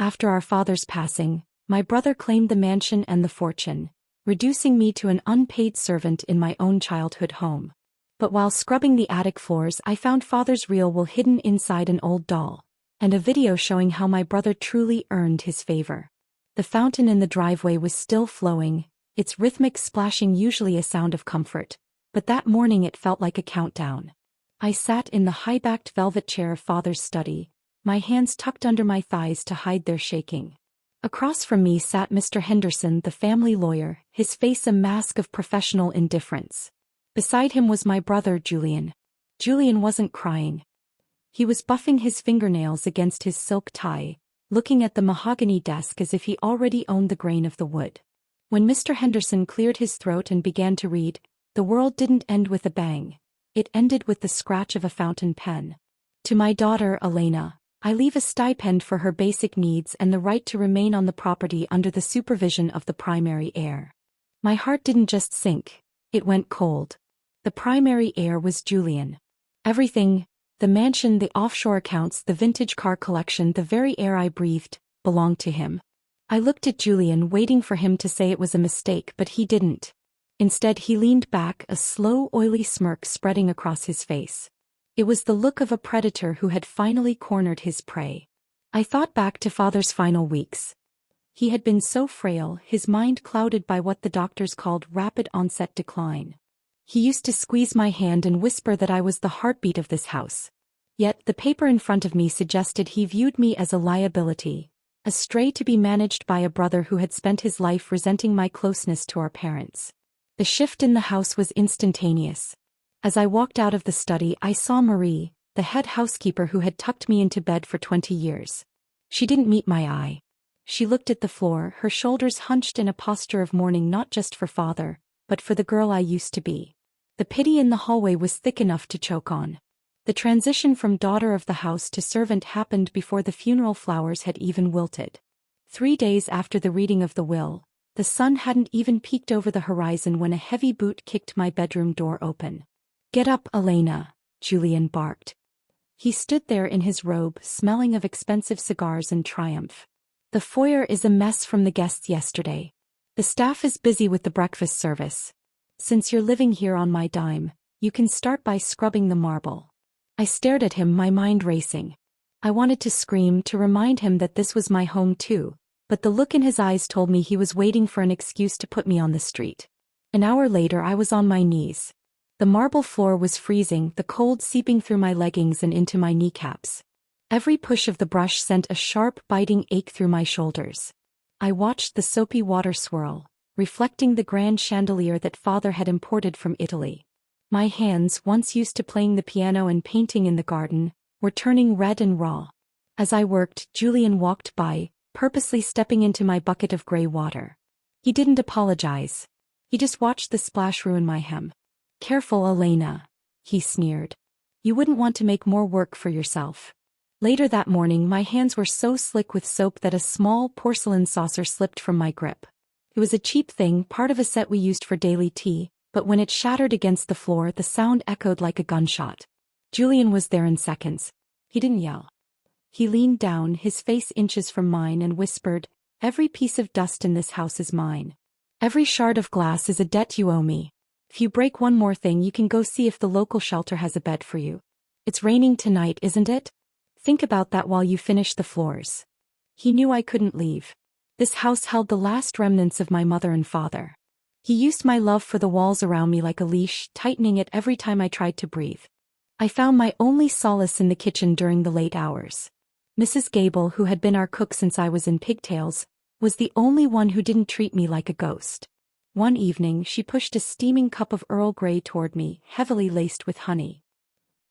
After our father's passing, my brother claimed the mansion and the fortune, reducing me to an unpaid servant in my own childhood home. But while scrubbing the attic floors, I found father's reel will hidden inside an old doll, and a video showing how my brother truly earned his favor. The fountain in the driveway was still flowing, its rhythmic splashing usually a sound of comfort, but that morning it felt like a countdown. I sat in the high-backed velvet chair of father's study, my hands tucked under my thighs to hide their shaking. Across from me sat Mr. Henderson, the family lawyer, his face a mask of professional indifference. Beside him was my brother Julian. Julian wasn't crying. He was buffing his fingernails against his silk tie, looking at the mahogany desk as if he already owned the grain of the wood. When Mr. Henderson cleared his throat and began to read, the world didn't end with a bang. It ended with the scratch of a fountain pen. To my daughter, Elena, I leave a stipend for her basic needs and the right to remain on the property under the supervision of the primary heir. My heart didn't just sink, it went cold. The primary heir was Julian. Everything, the mansion, the offshore accounts, the vintage car collection, the very air I breathed, belonged to him. I looked at Julian, waiting for him to say it was a mistake, but he didn't. Instead, he leaned back, a slow, oily smirk spreading across his face. It was the look of a predator who had finally cornered his prey. I thought back to father's final weeks. He had been so frail, his mind clouded by what the doctors called rapid onset decline. He used to squeeze my hand and whisper that I was the heartbeat of this house. Yet the paper in front of me suggested he viewed me as a liability, a stray to be managed by a brother who had spent his life resenting my closeness to our parents. The shift in the house was instantaneous. As I walked out of the study, I saw Marie, the head housekeeper who had tucked me into bed for 20 years. She didn't meet my eye. She looked at the floor, her shoulders hunched in a posture of mourning not just for father, but for the girl I used to be. The pity in the hallway was thick enough to choke on. The transition from daughter of the house to servant happened before the funeral flowers had even wilted. 3 days after the reading of the will, the sun hadn't even peeked over the horizon when a heavy boot kicked my bedroom door open. "Get up, Elena," Julian barked. He stood there in his robe, smelling of expensive cigars and triumph. "The foyer is a mess from the guests yesterday. The staff is busy with the breakfast service. Since you're living here on my dime, you can start by scrubbing the marble." I stared at him, my mind racing. I wanted to scream to remind him that this was my home too, but the look in his eyes told me he was waiting for an excuse to put me on the street. An hour later I was on my knees. The marble floor was freezing, the cold seeping through my leggings and into my kneecaps. Every push of the brush sent a sharp, biting ache through my shoulders. I watched the soapy water swirl, reflecting the grand chandelier that father had imported from Italy. My hands, once used to playing the piano and painting in the garden, were turning red and raw. As I worked, Julian walked by, purposely stepping into my bucket of gray water. He didn't apologize. He just watched the splash ruin my hem. "Careful, Elena," he sneered. "You wouldn't want to make more work for yourself." Later that morning, my hands were so slick with soap that a small porcelain saucer slipped from my grip. It was a cheap thing, part of a set we used for daily tea, but when it shattered against the floor, the sound echoed like a gunshot. Julian was there in seconds. He didn't yell. He leaned down, his face inches from mine, and whispered, "Every piece of dust in this house is mine. Every shard of glass is a debt you owe me. If you break one more thing, you can go see if the local shelter has a bed for you. It's raining tonight, isn't it? Think about that while you finish the floors." He knew I couldn't leave. This house held the last remnants of my mother and father. He used my love for the walls around me like a leash, tightening it every time I tried to breathe. I found my only solace in the kitchen during the late hours. Mrs. Gable, who had been our cook since I was in pigtails, was the only one who didn't treat me like a ghost. One evening, she pushed a steaming cup of Earl Grey toward me, heavily laced with honey.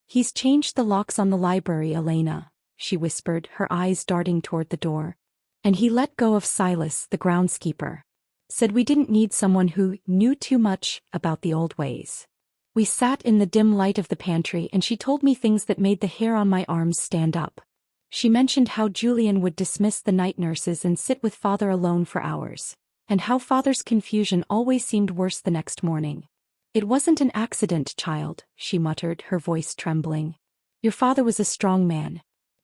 "He's changed the locks on the library, Elena," she whispered, her eyes darting toward the door. "And he let go of Silas, the groundskeeper. Said we didn't need someone who knew too much about the old ways." We sat in the dim light of the pantry and she told me things that made the hair on my arms stand up. She mentioned how Julian would dismiss the night nurses and sit with father alone for hours, and how father's confusion always seemed worse the next morning. "It wasn't an accident, child," she muttered, her voice trembling. "Your father was a strong man.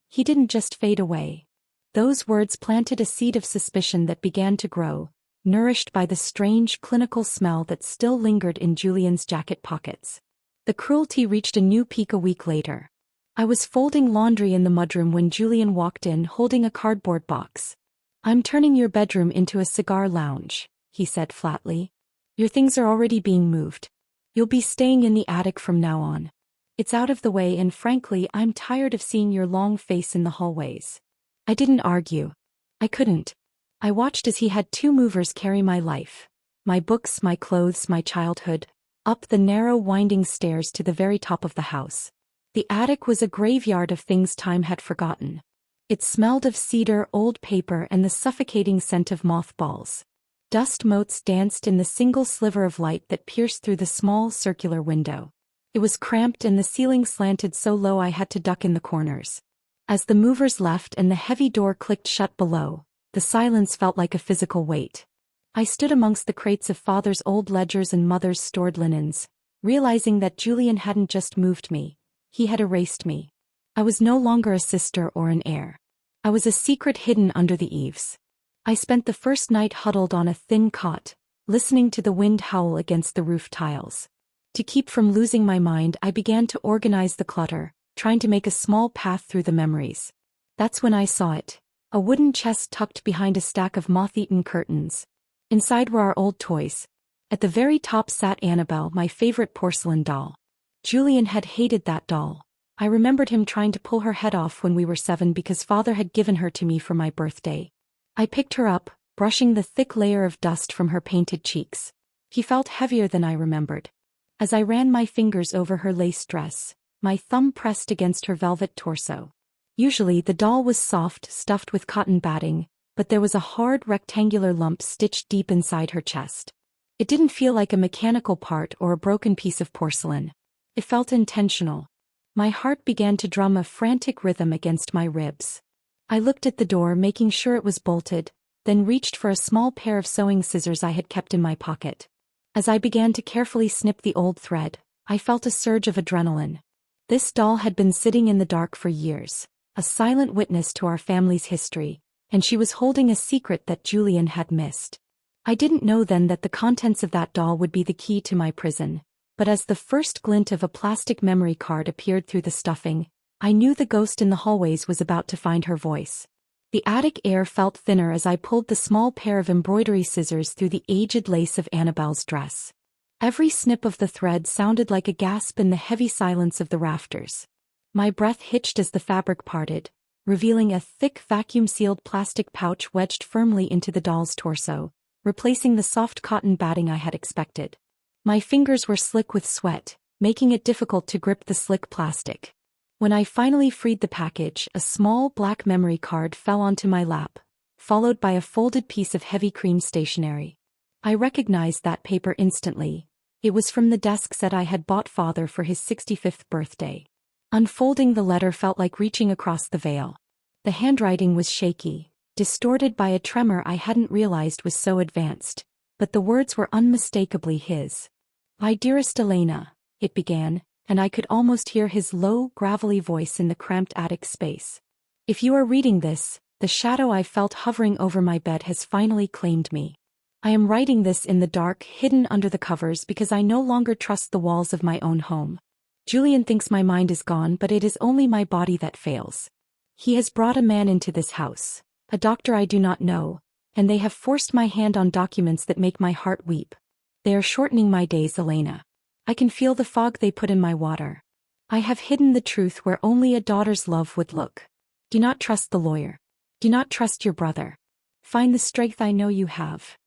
He didn't just fade away. Those words planted a seed of suspicion that began to grow, nourished by the strange clinical smell that still lingered in Julian's jacket pockets. The cruelty reached a new peak a week later. I was folding laundry in the mudroom when Julian walked in holding a cardboard box. "I'm turning your bedroom into a cigar lounge," he said flatly. "Your things are already being moved. You'll be staying in the attic from now on. It's out of the way and frankly I'm tired of seeing your long face in the hallways." I didn't argue. I couldn't. I watched as he had two movers carry my life, my books, my clothes, my childhood, up the narrow winding stairs to the very top of the house. The attic was a graveyard of things time had forgotten. It smelled of cedar, old paper, and the suffocating scent of mothballs. Dust motes danced in the single sliver of light that pierced through the small circular window. It was cramped and the ceiling slanted so low I had to duck in the corners. As the movers left and the heavy door clicked shut below, the silence felt like a physical weight. I stood amongst the crates of Father's old ledgers and Mother's stored linens, realizing that Julian hadn't just moved me, he had erased me. I was no longer a sister or an heir. I was a secret hidden under the eaves. I spent the first night huddled on a thin cot, listening to the wind howl against the roof tiles. To keep from losing my mind, I began to organize the clutter, trying to make a small path through the memories. That's when I saw it. A wooden chest tucked behind a stack of moth-eaten curtains. Inside were our old toys. At the very top sat Annabelle, my favorite porcelain doll. Julian had hated that doll. I remembered him trying to pull her head off when we were 7 because Father had given her to me for my birthday. I picked her up, brushing the thick layer of dust from her painted cheeks. He felt heavier than I remembered. As I ran my fingers over her lace dress, my thumb pressed against her velvet torso. Usually the doll was soft, stuffed with cotton batting, but there was a hard rectangular lump stitched deep inside her chest. It didn't feel like a mechanical part or a broken piece of porcelain. It felt intentional. My heart began to drum a frantic rhythm against my ribs. I looked at the door, making sure it was bolted, then reached for a small pair of sewing scissors I had kept in my pocket. As I began to carefully snip the old thread, I felt a surge of adrenaline. This doll had been sitting in the dark for years, a silent witness to our family's history, and she was holding a secret that Julian had missed. I didn't know then that the contents of that doll would be the key to my prison, but as the first glint of a plastic memory card appeared through the stuffing, I knew the ghost in the hallways was about to find her voice. The attic air felt thinner as I pulled the small pair of embroidery scissors through the aged lace of Annabelle's dress. Every snip of the thread sounded like a gasp in the heavy silence of the rafters. My breath hitched as the fabric parted, revealing a thick vacuum-sealed plastic pouch wedged firmly into the doll's torso, replacing the soft cotton batting I had expected. My fingers were slick with sweat, making it difficult to grip the slick plastic. When I finally freed the package, a small black memory card fell onto my lap, followed by a folded piece of heavy cream stationery. I recognized that paper instantly. It was from the desk set I had bought Father for his 65th birthday. Unfolding the letter felt like reaching across the veil. The handwriting was shaky, distorted by a tremor I hadn't realized was so advanced, but the words were unmistakably his. "My dearest Elena," it began, and I could almost hear his low, gravelly voice in the cramped attic space. "If you are reading this, the shadow I felt hovering over my bed has finally claimed me. I am writing this in the dark, hidden under the covers because I no longer trust the walls of my own home. Julian thinks my mind is gone, but it is only my body that fails. He has brought a man into this house, a doctor I do not know, and they have forced my hand on documents that make my heart weep. They are shortening my days, Elena. I can feel the fog they put in my water. I have hidden the truth where only a daughter's love would look. Do not trust the lawyer. Do not trust your brother. Find the strength I know you have."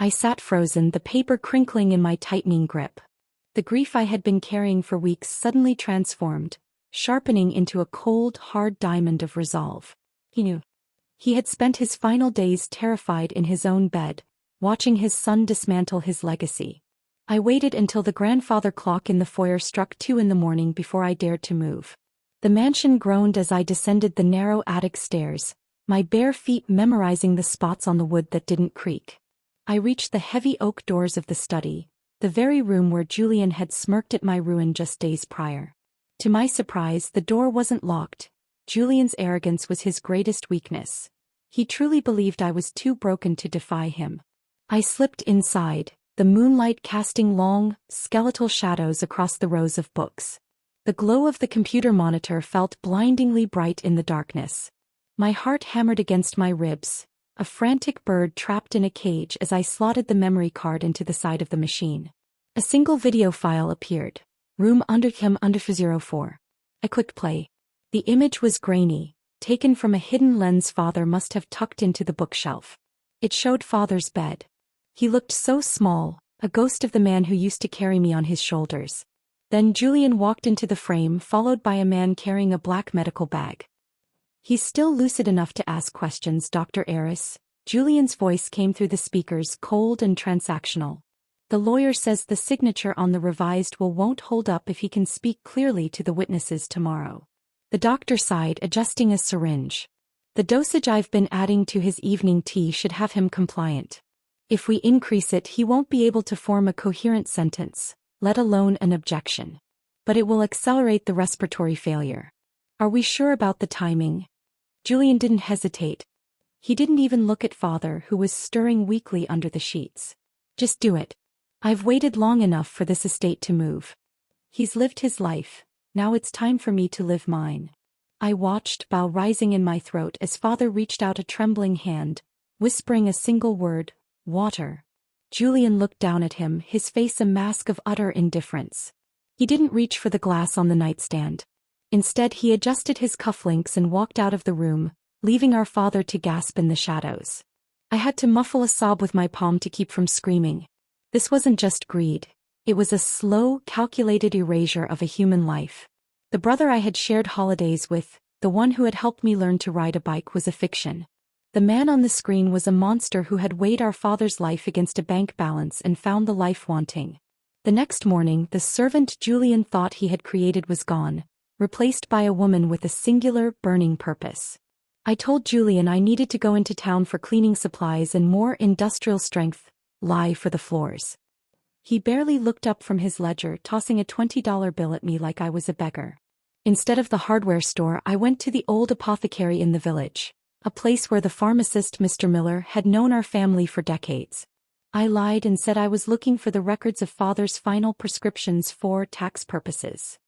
I sat frozen, the paper crinkling in my tightening grip. The grief I had been carrying for weeks suddenly transformed, sharpening into a cold, hard diamond of resolve. He knew. He had spent his final days terrified in his own bed, watching his son dismantle his legacy. I waited until the grandfather clock in the foyer struck 2 in the morning before I dared to move. The mansion groaned as I descended the narrow attic stairs, my bare feet memorizing the spots on the wood that didn't creak. I reached the heavy oak doors of the study, the very room where Julian had smirked at my ruin just days prior. To my surprise, the door wasn't locked. Julian's arrogance was his greatest weakness. He truly believed I was too broken to defy him. I slipped inside, the moonlight casting long, skeletal shadows across the rows of books. The glow of the computer monitor felt blindingly bright in the darkness. My heart hammered against my ribs, a frantic bird trapped in a cage as I slotted the memory card into the side of the machine. A single video file appeared. Room under 04. I clicked play. The image was grainy, taken from a hidden lens father must have tucked into the bookshelf. It showed father's bed. He looked so small, a ghost of the man who used to carry me on his shoulders. Then Julian walked into the frame, followed by a man carrying a black medical bag. "He's still lucid enough to ask questions, Dr. Eris." Julian's voice came through the speakers, cold and transactional. "The lawyer says the signature on the revised will won't hold up if he can speak clearly to the witnesses tomorrow." The doctor sighed, adjusting a syringe. "The dosage I've been adding to his evening tea should have him compliant. If we increase it, he won't be able to form a coherent sentence, let alone an objection. But it will accelerate the respiratory failure. Are we sure about the timing?" Julian didn't hesitate. He didn't even look at father, who was stirring weakly under the sheets. "Just do it. I've waited long enough for this estate to move. He's lived his life, now it's time for me to live mine." I watched, bow rising in my throat as father reached out a trembling hand, whispering a single word, "Water." Julian looked down at him, his face a mask of utter indifference. He didn't reach for the glass on the nightstand. Instead, he adjusted his cufflinks and walked out of the room, leaving our father to gasp in the shadows. I had to muffle a sob with my palm to keep from screaming. This wasn't just greed. It was a slow, calculated erasure of a human life. The brother I had shared holidays with, the one who had helped me learn to ride a bike, was a fiction. The man on the screen was a monster who had weighed our father's life against a bank balance and found the life wanting. The next morning, the servant Julian thought he had created was gone, replaced by a woman with a singular, burning purpose. I told Julian I needed to go into town for cleaning supplies and more industrial-strength lye for the floors. He barely looked up from his ledger, tossing a $20 bill at me like I was a beggar. Instead of the hardware store, I went to the old apothecary in the village, a place where the pharmacist Mr. Miller had known our family for decades. I lied and said I was looking for the records of father's final prescriptions for tax purposes.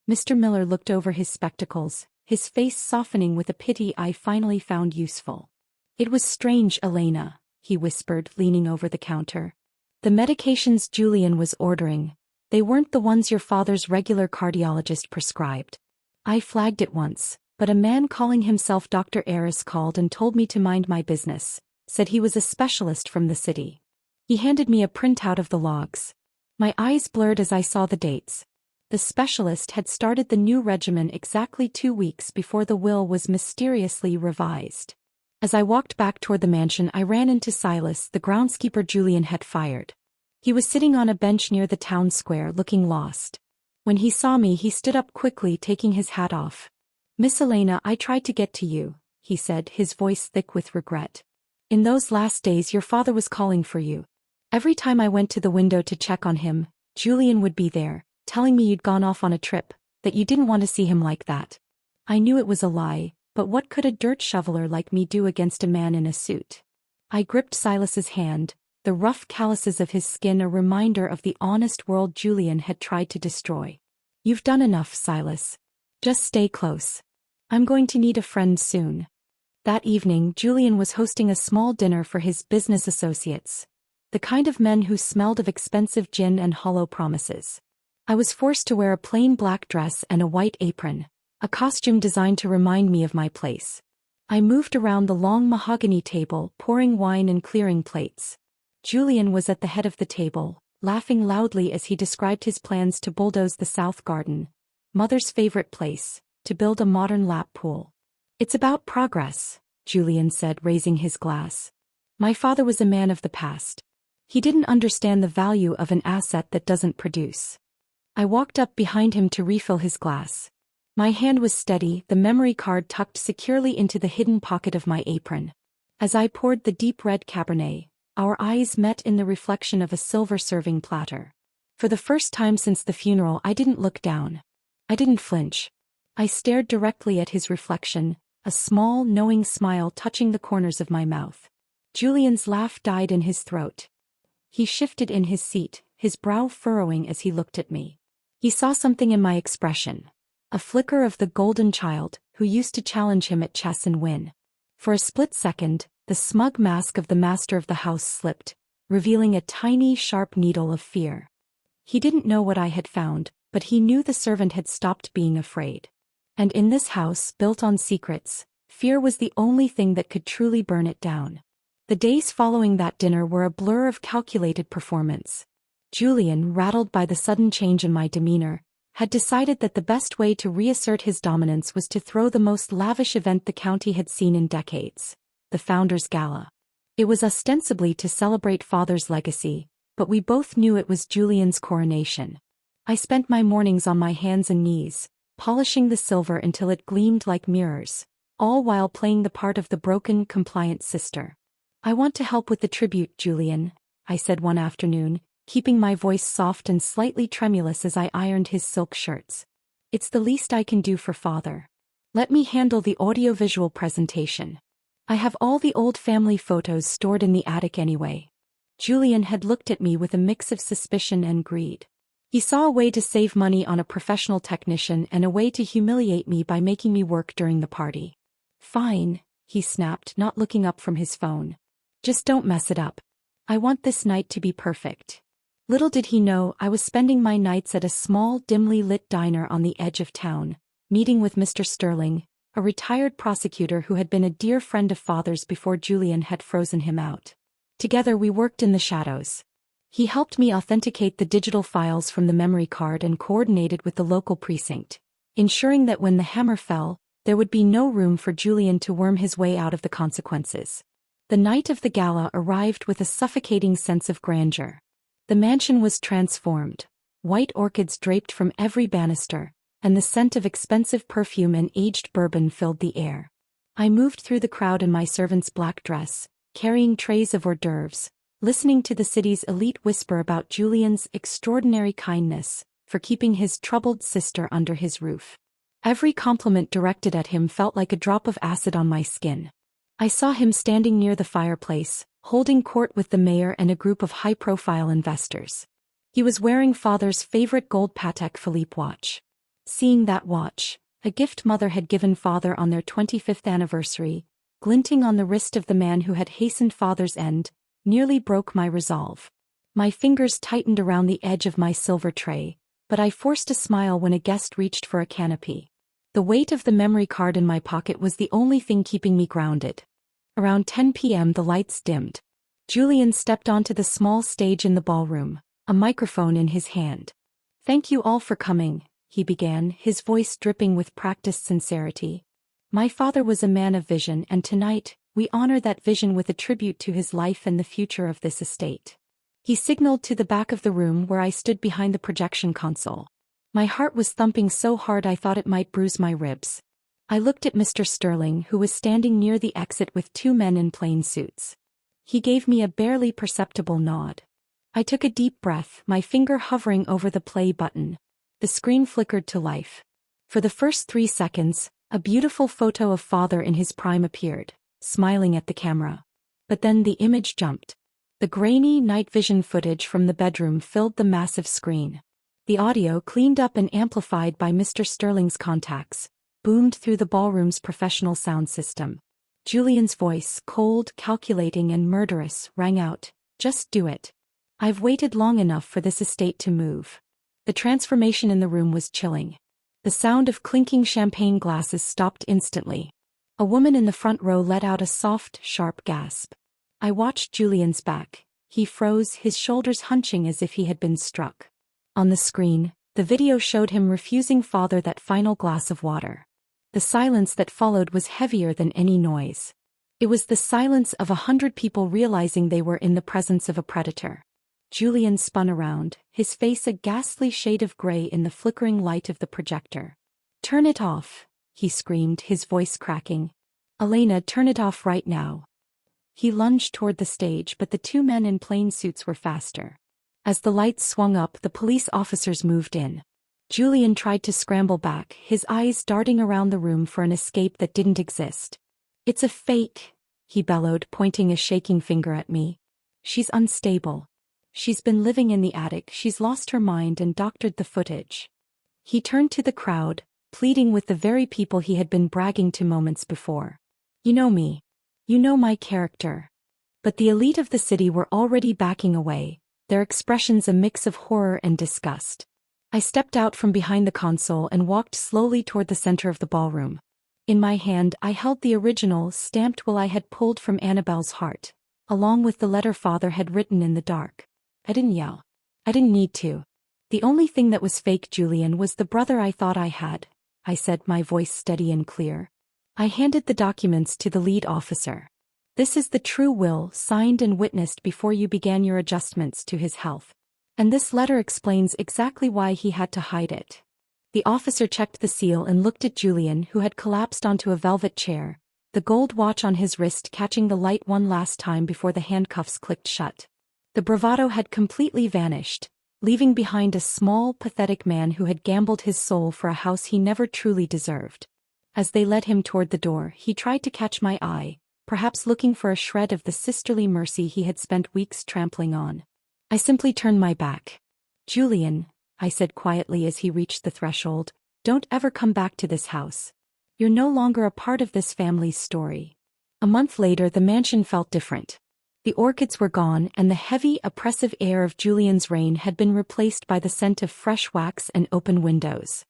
Mr. Miller looked over his spectacles, his face softening with a pity I finally found useful. "It was strange, Elena," he whispered, leaning over the counter. "The medications Julian was ordering, they weren't the ones your father's regular cardiologist prescribed. I flagged it once, but a man calling himself Dr. Eris called and told me to mind my business, said he was a specialist from the city." He handed me a printout of the logs. My eyes blurred as I saw the dates. The specialist had started the new regimen exactly 2 weeks before the will was mysteriously revised. As I walked back toward the mansion, I ran into Silas, the groundskeeper Julian had fired. He was sitting on a bench near the town square, looking lost. When he saw me, he stood up quickly, taking his hat off. "Miss Elena, I tried to get to you," he said, his voice thick with regret. "In those last days your father was calling for you. Every time I went to the window to check on him, Julian would be there, telling me you'd gone off on a trip, that you didn't want to see him like that." I knew it was a lie, but what could a dirt shoveler like me do against a man in a suit? I gripped Silas's hand, the rough calluses of his skin a reminder of the honest world Julian had tried to destroy. "You've done enough, Silas. Just stay close. I'm going to need a friend soon." That evening, Julian was hosting a small dinner for his business associates, the kind of men who smelled of expensive gin and hollow promises. I was forced to wear a plain black dress and a white apron, a costume designed to remind me of my place. I moved around the long mahogany table, pouring wine and clearing plates. Julian was at the head of the table, laughing loudly as he described his plans to bulldoze the south garden, Mother's favorite place, to build a modern lap pool. "It's about progress," Julian said, raising his glass. "My father was a man of the past. He didn't understand the value of an asset that doesn't produce." I walked up behind him to refill his glass. My hand was steady, the memory card tucked securely into the hidden pocket of my apron. As I poured the deep red Cabernet, our eyes met in the reflection of a silver serving platter. For the first time since the funeral, I didn't look down. I didn't flinch. I stared directly at his reflection, a small, knowing smile touching the corners of my mouth. Julian's laugh died in his throat. He shifted in his seat, his brow furrowing as he looked at me. He saw something in my expression. A flicker of the golden child, who used to challenge him at chess and win. For a split second, the smug mask of the master of the house slipped, revealing a tiny, sharp needle of fear. He didn't know what I had found, but he knew the servant had stopped being afraid. And in this house, built on secrets, fear was the only thing that could truly burn it down. The days following that dinner were a blur of calculated performance. Julian, rattled by the sudden change in my demeanor, had decided that the best way to reassert his dominance was to throw the most lavish event the county had seen in decades, the Founders' Gala. It was ostensibly to celebrate Father's legacy, but we both knew it was Julian's coronation. I spent my mornings on my hands and knees, polishing the silver until it gleamed like mirrors, all while playing the part of the broken, compliant sister. "I want to help with the tribute, Julian," I said one afternoon, keeping my voice soft and slightly tremulous as I ironed his silk shirts. "It's the least I can do for Father. Let me handle the audiovisual presentation. I have all the old family photos stored in the attic anyway." Julian had looked at me with a mix of suspicion and greed. He saw a way to save money on a professional technician and a way to humiliate me by making me work during the party. "Fine," he snapped, not looking up from his phone. "Just don't mess it up. I want this night to be perfect." Little did he know I was spending my nights at a small, dimly lit diner on the edge of town, meeting with Mr. Sterling, a retired prosecutor who had been a dear friend of Father's before Julian had frozen him out. Together we worked in the shadows. He helped me authenticate the digital files from the memory card and coordinated with the local precinct, ensuring that when the hammer fell, there would be no room for Julian to worm his way out of the consequences. The night of the gala arrived with a suffocating sense of grandeur. The mansion was transformed. White orchids draped from every banister, and the scent of expensive perfume and aged bourbon filled the air. I moved through the crowd in my servant's black dress, carrying trays of hors d'oeuvres, listening to the city's elite whisper about Julian's extraordinary kindness for keeping his troubled sister under his roof. Every compliment directed at him felt like a drop of acid on my skin. I saw him standing near the fireplace, holding court with the mayor and a group of high-profile investors. He was wearing Father's favorite gold Patek Philippe watch. Seeing that watch, a gift Mother had given Father on their 25th anniversary, glinting on the wrist of the man who had hastened Father's end, nearly broke my resolve. My fingers tightened around the edge of my silver tray, but I forced a smile when a guest reached for a canopy. The weight of the memory card in my pocket was the only thing keeping me grounded. Around 10 p.m. the lights dimmed. Julian stepped onto the small stage in the ballroom, a microphone in his hand. "Thank you all for coming," he began, his voice dripping with practiced sincerity. "My father was a man of vision, and tonight, we honor that vision with a tribute to his life and the future of this estate." He signaled to the back of the room where I stood behind the projection console. My heart was thumping so hard I thought it might bruise my ribs. I looked at Mr. Sterling, who was standing near the exit with two men in plain suits. He gave me a barely perceptible nod. I took a deep breath, my finger hovering over the play button. The screen flickered to life. For the first 3 seconds, a beautiful photo of Father in his prime appeared, smiling at the camera. But then the image jumped. The grainy night vision footage from the bedroom filled the massive screen. The audio, cleaned up and amplified by Mr. Sterling's contacts, boomed through the ballroom's professional sound system. Julian's voice, cold, calculating and murderous, rang out, "Just do it. I've waited long enough for this estate to move." The transformation in the room was chilling. The sound of clinking champagne glasses stopped instantly. A woman in the front row let out a soft, sharp gasp. I watched Julian's back. He froze, his shoulders hunching as if he had been struck. On the screen, the video showed him refusing Father that final glass of water. The silence that followed was heavier than any noise. It was the silence of 100 people realizing they were in the presence of a predator. Julian spun around, his face a ghastly shade of gray in the flickering light of the projector. "Turn it off," he screamed, his voice cracking. "Elena, turn it off right now." He lunged toward the stage, but the two men in plain suits were faster. As the lights swung up, the police officers moved in. Julian tried to scramble back, his eyes darting around the room for an escape that didn't exist. "It's a fake," he bellowed, pointing a shaking finger at me. "She's unstable. She's been living in the attic, she's lost her mind and doctored the footage." He turned to the crowd, pleading with the very people he had been bragging to moments before. "You know me. You know my character." But the elite of the city were already backing away, their expressions a mix of horror and disgust. I stepped out from behind the console and walked slowly toward the center of the ballroom. In my hand I held the original, stamped will I had pulled from Annabelle's heart, along with the letter Father had written in the dark. I didn't yell. I didn't need to. "The only thing that was fake, Julian, was the brother I thought I had," I said, my voice steady and clear. I handed the documents to the lead officer. "This is the true will, signed and witnessed before you began your adjustments to his health. And this letter explains exactly why he had to hide it." The officer checked the seal and looked at Julian, who had collapsed onto a velvet chair, the gold watch on his wrist catching the light one last time before the handcuffs clicked shut. The bravado had completely vanished, leaving behind a small, pathetic man who had gambled his soul for a house he never truly deserved. As they led him toward the door, he tried to catch my eye, perhaps looking for a shred of the sisterly mercy he had spent weeks trampling on. I simply turned my back. "Julian," I said quietly as he reached the threshold, "don't ever come back to this house. You're no longer a part of this family's story." A month later the mansion felt different. The orchids were gone and the heavy, oppressive air of Julian's reign had been replaced by the scent of fresh wax and open windows.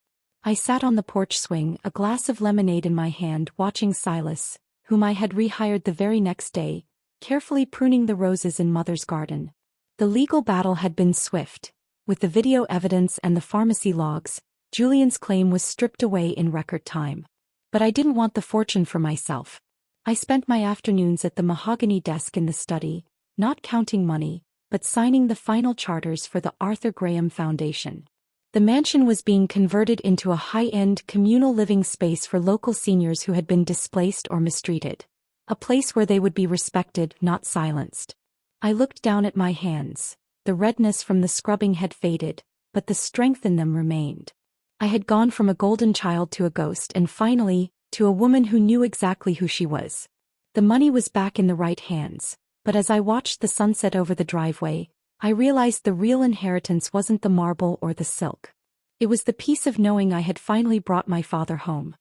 I sat on the porch swing, a glass of lemonade in my hand, watching Silas, whom I had rehired the very next day, carefully pruning the roses in Mother's garden. The legal battle had been swift. With the video evidence and the pharmacy logs, Julian's claim was stripped away in record time. But I didn't want the fortune for myself. I spent my afternoons at the mahogany desk in the study, not counting money, but signing the final charters for the Arthur Graham Foundation. The mansion was being converted into a high-end communal living space for local seniors who had been displaced or mistreated. A place where they would be respected, not silenced. I looked down at my hands. The redness from the scrubbing had faded, but the strength in them remained. I had gone from a golden child to a ghost and finally, to a woman who knew exactly who she was. The money was back in the right hands, but as I watched the sunset over the driveway, I realized the real inheritance wasn't the marble or the silk. It was the peace of knowing I had finally brought my father home.